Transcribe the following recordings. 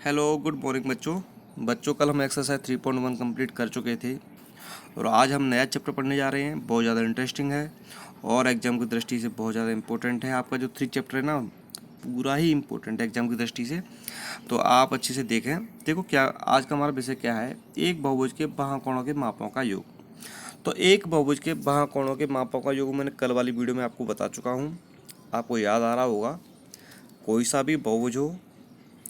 Hello good morning बच्चों कल हम एक्सरसाइज 3.1 कंप्लीट कर चुके थे और आज हम नया चैप्टर पढ़ने जा रहे हैं। बहुत ज़्यादा इंटरेस्टिंग है और एग्ज़ाम की दृष्टि से बहुत ज़्यादा इंपॉर्टेंट है। आपका जो 3 चैप्टर है ना, पूरा ही इंपॉर्टेंट है एग्ज़ाम की दृष्टि से, तो आप अच्छे से देखें। देखो क्या आज का हमारा विषय क्या है, एक बहुभुज के बाह्य कोणों के मापों का योग। तो एक बहुभुज के बाह्य कोणों के मापों का योग मैंने कल वाली वीडियो में आपको बता चुका हूँ। आपको याद आ रहा होगा, कोई सा भी बहुभुज हो,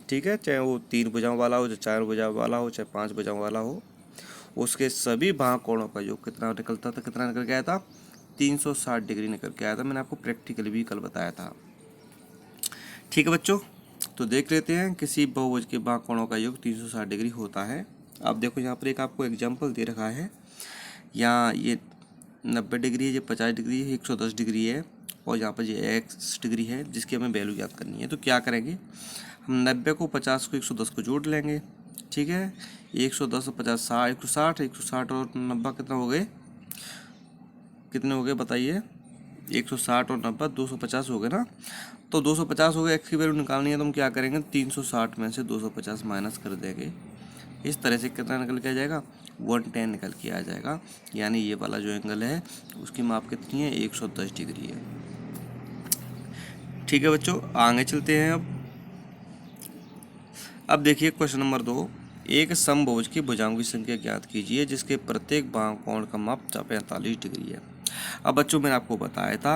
ठीक है, चाहे वो 3 भुजाओं वाला हो, चाहे 4 भुजाओं वाला हो, चाहे 5 भुजाओं वाला हो, उसके सभी बाह्य कोणों का योग कितना निकलता था, कितना निकल के आया था, 360 डिग्री निकल के आया था। मैंने आपको प्रैक्टिकली भी कल बताया था। ठीक है बच्चों, तो देख लेते हैं किसी बहुभुज के बाह्य कोणों का योग 360 डिग्री होता है। अब देखो यहाँ पर एक आपको एग्जाम्पल दे रखा है। यहाँ ये 90 डिग्री है, ये 50 डिग्री है, 110 डिग्री है और यहाँ पर ये x डिग्री है जिसकी हमें वैल्यू याद करनी है। तो क्या करेंगे, हम 90 को 50 को 110 को जोड़ लेंगे। ठीक है, 110 और 50 160 160 और 90 कितना हो गए, कितने हो गए बताइए, 160 और 90 250 हो गए ना। तो 250 हो गए, एक्स की वैल्यू निकालनी है तो हम क्या करेंगे, 360 में से 250 माइनस कर देंगे। इस तरह से कितना निकल के आ जाएगा, 110 निकल के आ जाएगा। यानी ये वाला जो एंगल है उसकी माप कितनी है, 110 डिग्री है। ठीक है बच्चों, आगे चलते हैं। अब देखिए क्वेश्चन नंबर 2, एक समभुज की भुजाओं की संख्या ज्ञात कीजिए जिसके प्रत्येक बाह्य कोण का माप 45 डिग्री है। अब बच्चों मैंने आपको बताया था,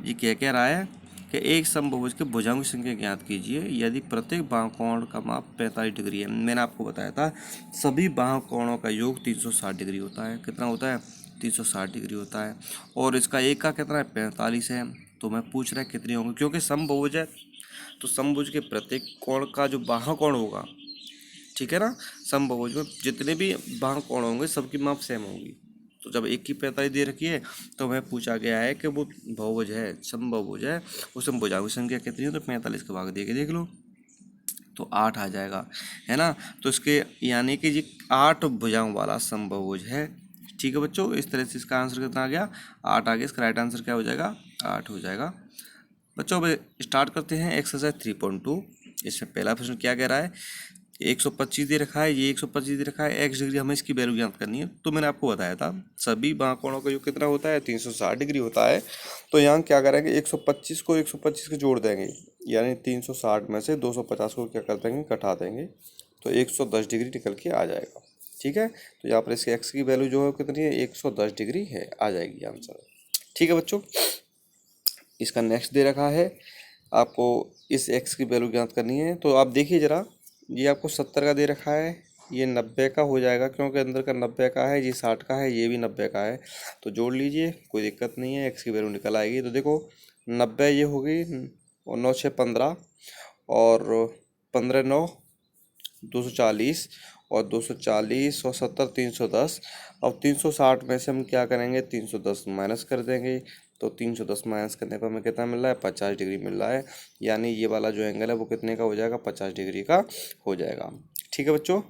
ये क्या कह रहा है कि एक समभुज के भुजाओं की संख्या ज्ञात कीजिए यदि प्रत्येक बाह्य कोण का माप 45 डिग्री है। मैंने आपको बताया था सभी बाह्य कोणों का योग 360 डिग्री होता है। कितना होता है, 360 डिग्री होता है। और इसका एक का कितना है, 45 है। तो मैं पूछ रहा है कितनी होंगी, क्योंकि समभुज है तो समभुज के प्रत्येक कोण का जो बाह्य कोण होगा, ठीक है ना, समभुज में जितने भी बाह्य कोण होंगे सबकी माप सेम होगी। तो जब एक की 45 दे रखी है तो हमें पूछा गया है कि वो बहुभुज है, समभुज है, उसमें भुजाओं की संख्या कितनी है, तो 45 का भाग दे के देख लो तो 8 आ जाएगा, है ना। तो इसके यानी कि ये 8 भुजाओं वाला समभुज है। ठीक है बच्चों, इस तरह से इसका आंसर कितना आ गया, 8 आ गया। इसका राइट आंसर क्या हो जाएगा, 8 हो जाएगा। बच्चों अब स्टार्ट करते हैं एक्सरसाइज 3.2। इसमें पहला प्रश्न क्या कह रहा है, 125 दे रखा है, ये 125 दे रखा है, एक्स डिग्री हमें इसकी वैल्यू ज्ञात करनी है। तो मैंने आपको बताया था सभी बाह्य कोणों का योग कितना होता है, 360 डिग्री होता है। तो यहाँ क्या करेंगे, 125 को 125 के जोड़ देंगे, यानी 360 में से 250 को क्या कर देंगे, घटा देंगे, तो 110 डिग्री निकल के आ जाएगा। ठीक है, तो यहाँ पर इसके एक्स की वैल्यू जो है कितनी है, 110 डिग्री है, आ जाएगी आंसर। ठीक है बच्चों, इसका नेक्स्ट दे रखा है आपको इस एक्स की वैल्यू ज्ञात करनी है। तो आप देखिए ज़रा, ये आपको 70 का दे रखा है, ये 90 का हो जाएगा क्योंकि अंदर का 90 का है, ये 60 का है, ये भी 90 का है। तो जोड़ लीजिए, कोई दिक्कत नहीं है, एक्स की वैल्यू निकल आएगी। तो देखो 90 ये होगी और 9 6 15 और 15 9 240 और 240 और 70 310। अब 360 में से हम क्या करेंगे, 310 माइनस कर देंगे। तो 310 माइनस करने पर हमें कितना मिल रहा है, 50 डिग्री मिल रहा है। यानी ये वाला जो एंगल है वो कितने का हो जाएगा, 50 डिग्री का हो जाएगा। ठीक है बच्चों,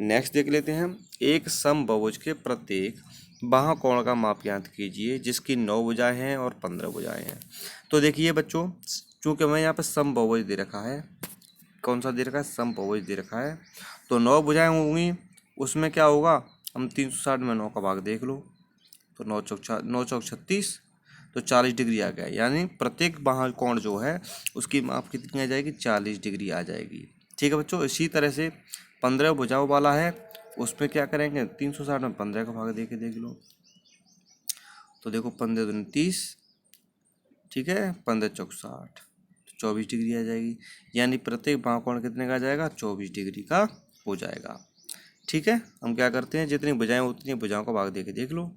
नेक्स्ट देख लेते हैं, एक समभुज के प्रत्येक बाह्य कोण का माप ज्ञात कीजिए जिसकी 9 भुजाएं हैं और 15 भुजाएं हैं। तो देखिए बच्चों, चूंकि हमें यहाँ पर समभुज दे रखा है, कौन सा दे रखा है, समभुज दे रखा है, तो 9 भुजाएं होंगी। उसमें क्या होगा, हम 360 में 9 का भाग देख लो, तो 9 चौक 36, तो 40 डिग्री आ गया। यानी प्रत्येक बाह्य कोण जो है उसकी माप कितनी आ जाएगी, 40 डिग्री आ जाएगी। ठीक है बच्चों, इसी तरह से 15 भुजाओं वाला है, उसमें क्या करेंगे, 360 में 15 का भाग दे के देख लो। तो देखो 15 दूनी 30, ठीक है, 15 चौक 60, 24 डिग्री आ जाएगी। यानी प्रत्येक बाह्य कोण कितने का आ जाएगा, 24 डिग्री का हो जाएगा। ठीक है, हम क्या करते हैं, जितनी भुजाएं उतनी भुजाओं का भाग देके देख लो।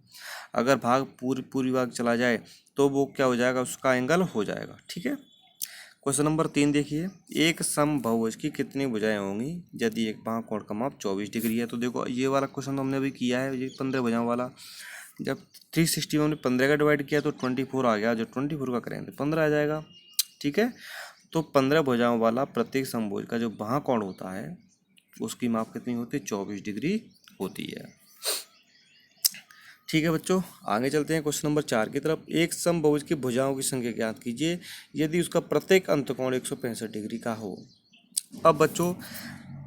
अगर भाग पूरी भाग चला जाए तो वो क्या हो जाएगा, उसका एंगल हो जाएगा। ठीक है, क्वेश्चन नंबर 3 देखिए, एक समभुज की कितनी भुजाएं होंगी यदि एक बाह्य कोण का माप 24 डिग्री है। तो देखो ये वाला क्वेश्चन तो हमने अभी किया है, ये 15 भुजाओं वाला। जब 360 में हमने 15 का डिवाइड किया तो 24 आ गया, जो 24 का करेंगे तो 15 आ जाएगा। ठीक है, तो 15 भुजाओं वाला प्रत्येक समभुज का जो बाह्य कोण होता है उसकी माप कितनी होती है, 24 डिग्री होती है। ठीक है बच्चों, आगे चलते हैं क्वेश्चन नंबर 4 की तरफ। एक समभुज की भुजाओं की संख्या ज्ञात कीजिए यदि उसका प्रत्येक अंतकोण 165 डिग्री का हो। अब बच्चों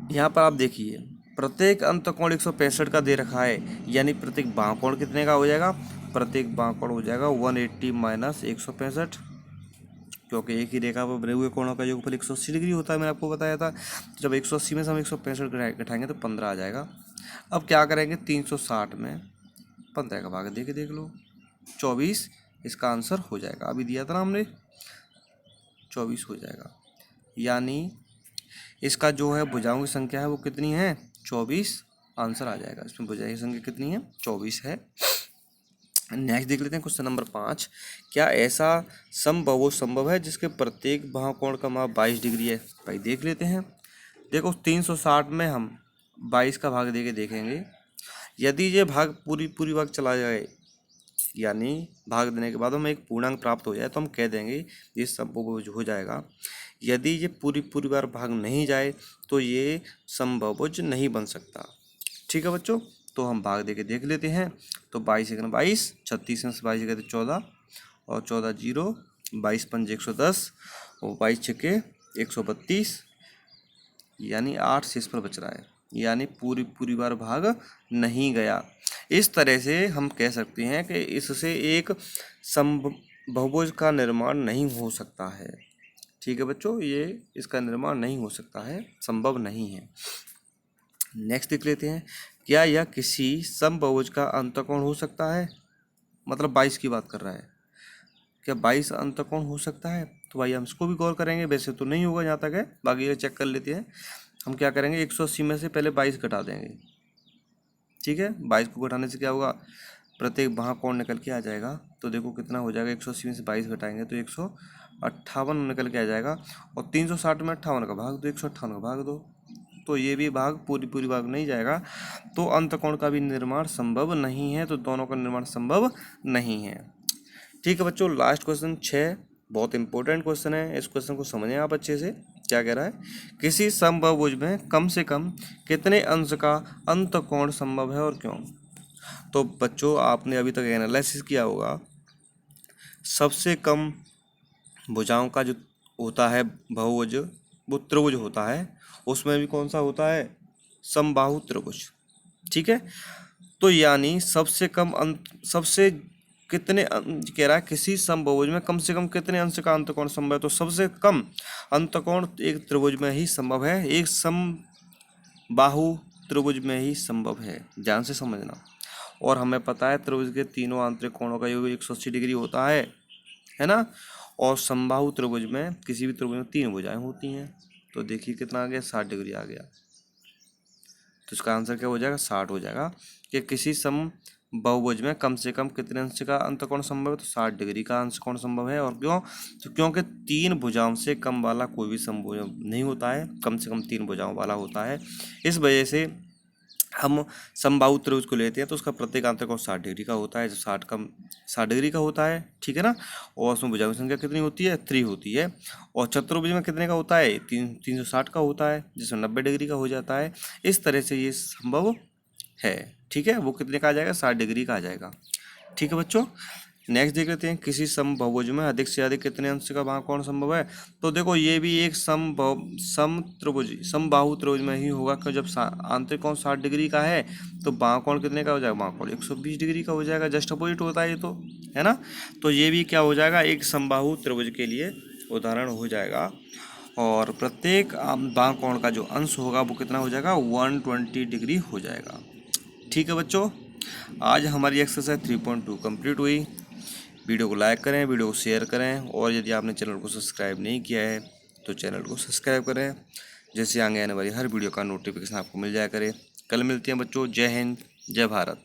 यहाँ पर आप देखिए प्रत्येक अंतकोण 165 का दे रखा है, यानी प्रत्येक बाहुकोण कितने का हो जाएगा, प्रत्येक बाहुकोण हो जाएगा 180 माइनस 165, क्योंकि एक ही रेखा पर बने हुए कोणों का योगफल 180 डिग्री होता है, मैंने आपको बताया था। तो जब 180 में से हम 165 घटाएंगे तो 15 आ जाएगा। अब क्या करेंगे, 360 में 15 का भाग देके देख लो, 24 इसका आंसर हो जाएगा। अभी दिया था ना हमने, 24 हो जाएगा। यानी इसका जो है भुजाओं की संख्या है वो कितनी है, 24 आंसर आ जाएगा। इसमें भुजाओं की संख्या कितनी है, 24 है। नेक्स्ट देख लेते हैं क्वेश्चन नंबर 5। क्या ऐसा समबाहु संभव है जिसके प्रत्येक बाहुकोण का माप 22 डिग्री है। भाई देख लेते हैं। देखो 360 में हम 22 का भाग देके देखेंगे। यदि ये भाग पूरी भाग चला जाए, यानी भाग देने के बाद हमें एक पूर्णांक प्राप्त हो जाए, तो हम कह देंगे ये समबाहुभुज हो जाएगा। यदि ये पूरी बार भाग नहीं जाए तो ये समबाहुभुज नहीं बन सकता। ठीक है बच्चों, तो हम भाग देके देख लेते हैं। तो 22 एकम 22, 36 में से 22 कहते 14 और 14 जीरो, 22 पंजे 110 और 22 छक्के 132, यानी 8 शेष पर बच रहा है, यानी पूरी बार भाग नहीं गया। इस तरह से हम कह सकते हैं कि इससे एक समबाहुभुज का निर्माण नहीं हो सकता है। ठीक है बच्चों, ये इसका निर्माण नहीं हो सकता है, संभव नहीं है। नेक्स्ट देख लेते हैं। क्या यह किसी समबाहुभुज का अंतःकोण हो सकता है, मतलब 22 की बात कर रहा है। क्या 22 अंतःकोण हो सकता है, तो भाई हम इसको भी गौर करेंगे। वैसे तो नहीं होगा जहाँ तक है, बाकी ये चेक कर लेते हैं। हम क्या करेंगे, 180 में से पहले 22 घटा देंगे। ठीक है, 22 को घटाने से क्या होगा, प्रत्येक बाहुकोण निकल के आ जाएगा। तो देखो कितना हो जाएगा, 180 में से 22 घटाएंगे तो 158 निकल के आ जाएगा। और 360 में 58 का भाग दो, 158 का भाग दो, तो ये भी भाग पूरी भाग नहीं जाएगा। तो अंतकोण का भी निर्माण संभव नहीं है, तो दोनों का निर्माण संभव नहीं है। ठीक है बच्चों, लास्ट क्वेश्चन 6 बहुत इंपॉर्टेंट क्वेश्चन है। इस क्वेश्चन को समझें आप अच्छे से। क्या कह रहा है, किसी समबाहुभुज में कम से कम कितने अंश का अंतकोण संभव है और क्यों। तो बच्चों आपने अभी तक एनालिसिस किया होगा, सबसे कम भुजाओं का जो होता है बहुभुज, वो त्रिभुज होता है। उसमें भी कौन सा होता है, समबाहु त्रिभुज। ठीक है, तो यानी सबसे कम सबसे कितने कह रहा है, किसी समबाहुभुज में कम से कम कितने अंश का अंतकोण संभव है। तो सबसे कम अंतकोण एक त्रिभुज में ही संभव है, एक समबाहु त्रिभुज में ही संभव है। ध्यान से समझना। और हमें पता है त्रिभुज के तीनों आंतरिक कोणों का योग 180 डिग्री होता है ना। और समबाहु त्रिभुज में, किसी भी त्रिभुज में 3 भुजाएं होती हैं। तो देखिए कितना आ गया, 60 डिग्री आ गया। तो इसका आंसर क्या हो जाएगा, 60 हो जाएगा। कि किसी समबाहुभुज में कम से कम कितने अंश का अंतकोण संभव है, तो 60 डिग्री का अंशकोण संभव है। और क्यों, तो क्योंकि 3 भुजाओं से कम वाला कोई भी समबाहु नहीं होता है, कम से कम 3 भुजाओं वाला होता है। इस वजह से हम समबाहु त्रिभुज को लेते हैं, तो उसका प्रत्येक अंतकोण 60 डिग्री का होता है, जो 60 डिग्री का होता है। ठीक है ना। और उसमें भुजाओं की संख्या कितनी होती है, 3 होती है। और चतुर्भुज में कितने का होता है, 360 का होता है, जिसमें 90 डिग्री का हो जाता है। इस तरह से ये संभव है। ठीक है, वो कितने का आ जाएगा, 60 डिग्री का आ जाएगा। ठीक है बच्चों, नेक्स्ट देख लेते हैं। किसी समबाहुभुज में अधिक से अधिक कितने अंश का बाहुकोण संभव है। तो देखो ये भी एक समबाहु त्रिभुज में ही होगा, क्योंकि जब आंतरिक कोण 60 डिग्री का है तो बाहुकोण कितने का हो जाएगा, बाहुकोण 120 डिग्री का हो जाएगा। जस्ट अपोजिट होता है ये तो, है ना। तो ये भी क्या हो जाएगा, एक समबाहु त्रिभुज के लिए उदाहरण हो जाएगा। और प्रत्येक बाहुकोण का जो अंश होगा वो कितना हो जाएगा, 120 डिग्री हो जाएगा। ठीक है बच्चों, आज हमारी एक्सरसाइज 3.2 कंप्लीट हुई। वीडियो को लाइक करें, वीडियो को शेयर करें, और यदि आपने चैनल को सब्सक्राइब नहीं किया है तो चैनल को सब्सक्राइब करें, जैसे आगे आने वाली हर वीडियो का नोटिफिकेशन आपको मिल जाया करे। कल मिलते हैं बच्चों। जय हिंद, जय भारत।